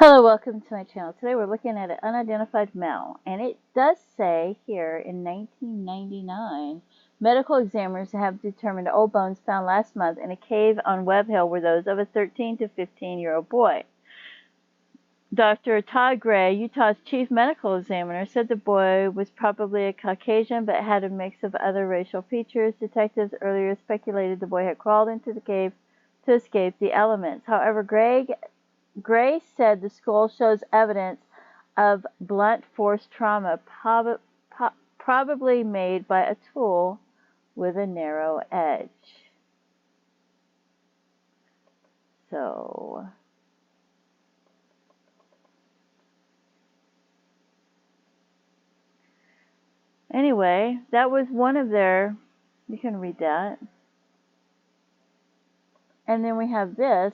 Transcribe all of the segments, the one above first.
Hello, welcome to my channel. Today we're looking at an unidentified male, and it does say here in 1999, medical examiners have determined old bones found last month in a cave on Webb Hill were those of a 13 to 15-year-old boy. Dr. Todd Gray, Utah's chief medical examiner, said the boy was probably a Caucasian but had a mix of other racial features. Detectives earlier speculated the boy had crawled into the cave to escape the elements. However, Gray said the skull shows evidence of blunt force trauma, probably made by a tool with a narrow edge. So, anyway, that was one of their, you can read that. And then we have this.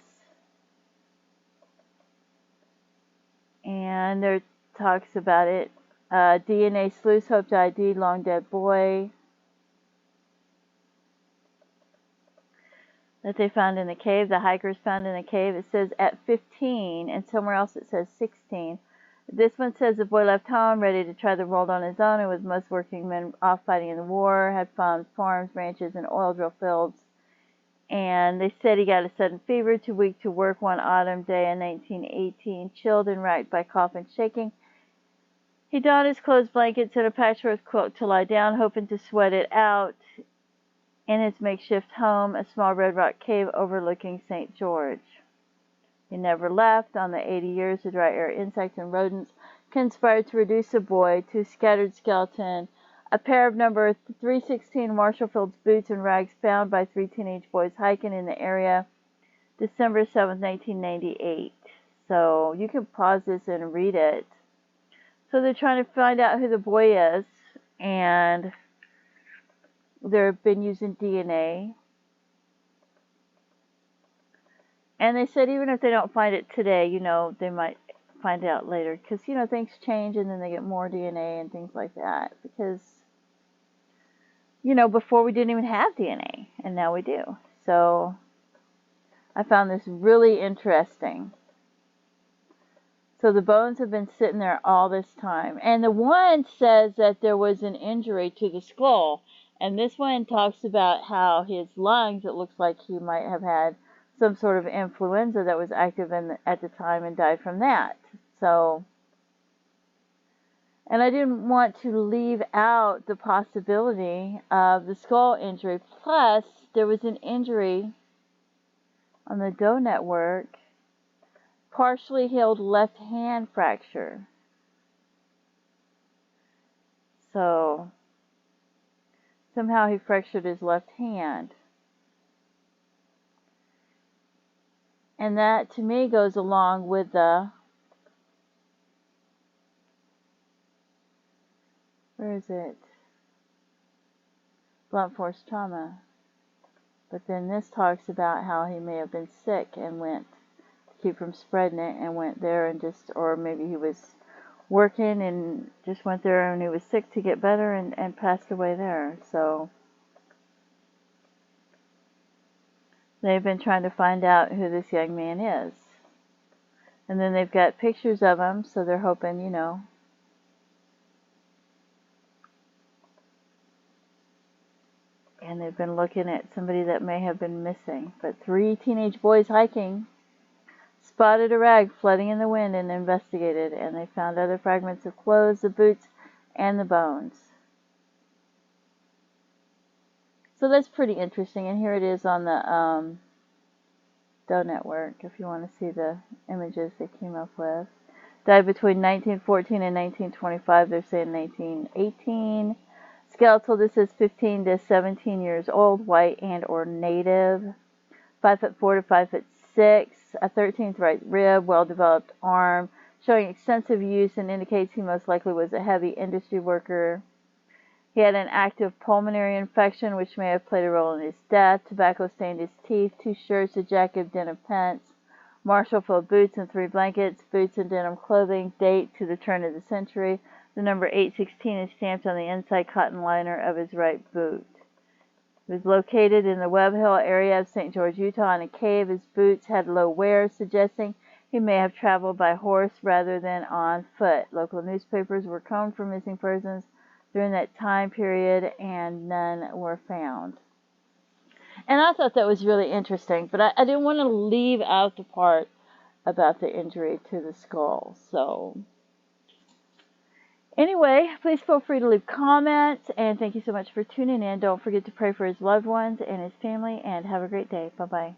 And there talks about it. DNA sleuths hope to ID long dead boy that they found in the cave. The hikers found in the cave. It says at 15, and somewhere else it says 16. This one says the boy left home ready to try the world on his own and with most working men off fighting in the war, had found farms, ranches, and oil drill fields. And they said he got a sudden fever, too weak to work one autumn day in 1918, chilled and racked by cough and shaking. He donned his clothes, blankets, and a patchwork quilt to lie down, hoping to sweat it out in his makeshift home, a small red rock cave overlooking St. George. He never left. On the 80 years, the dry air, insects, and rodents conspired to reduce the boy to a scattered skeleton. A pair of number 316 Marshall Field's boots and rags found by 3 teenage boys hiking in the area December 7, 1998. So you can pause this and read it. So they're trying to find out who the boy is, and they've been using DNA. And they said even if they don't find it today, they might find out later. Because, things change and then they get more DNA and things like that. Because, before we didn't even have DNA, and now we do. So I found this really interesting. So the bones have been sitting there all this time. And the one says that there was an injury to the skull. And this one talks about how his lungs, it looks like he might have had some sort of influenza that was active at the time and died from that. So, and I didn't want to leave out the possibility of the skull injury. Plus, there was an injury on the Doe Network, partially healed left hand fracture. So, somehow he fractured his left hand. And that, to me, goes along with the, where is it? Blunt force trauma. But then this talks about how he may have been sick and went to keep from spreading it and went there and just, or maybe he was working and just went there and he was sick to get better and passed away there. So they've been trying to find out who this young man is. And then they've got pictures of him, so they're hoping, And they've been looking at somebody that may have been missing. But 3 teenage boys hiking spotted a rag floating in the wind and investigated, and they found other fragments of clothes, the boots, and the bones. So that's pretty interesting, and here it is on the Doe Network, if you want to see the images they came up with. Died between 1914 and 1925, they're saying 1918. Skeletal, this is 15 to 17 years old, white and or native, 5'4" to 5'6", a 13th right rib, well-developed arm, showing extensive use and indicates he most likely was a heavy industry worker. He had an active pulmonary infection, which may have played a role in his death. Tobacco stained his teeth, 2 shirts, a jacket of denim pants, Marshall Field boots and 3 blankets, boots and denim clothing, date to the turn of the century. The number 816 is stamped on the inside cotton liner of his right boot. He was located in the Webb Hill area of St. George, Utah, in a cave. His boots had low wear, suggesting He may have traveled by horse rather than on foot. Local newspapers were combed for missing persons during that time period, and none were found. And I thought that was really interesting, but I didn't want to leave out the part about the injury to the skull. So anyway, please feel free to leave comments, and thank you so much for tuning in. Don't forget to pray for his loved ones and his family, and have a great day. Bye-bye.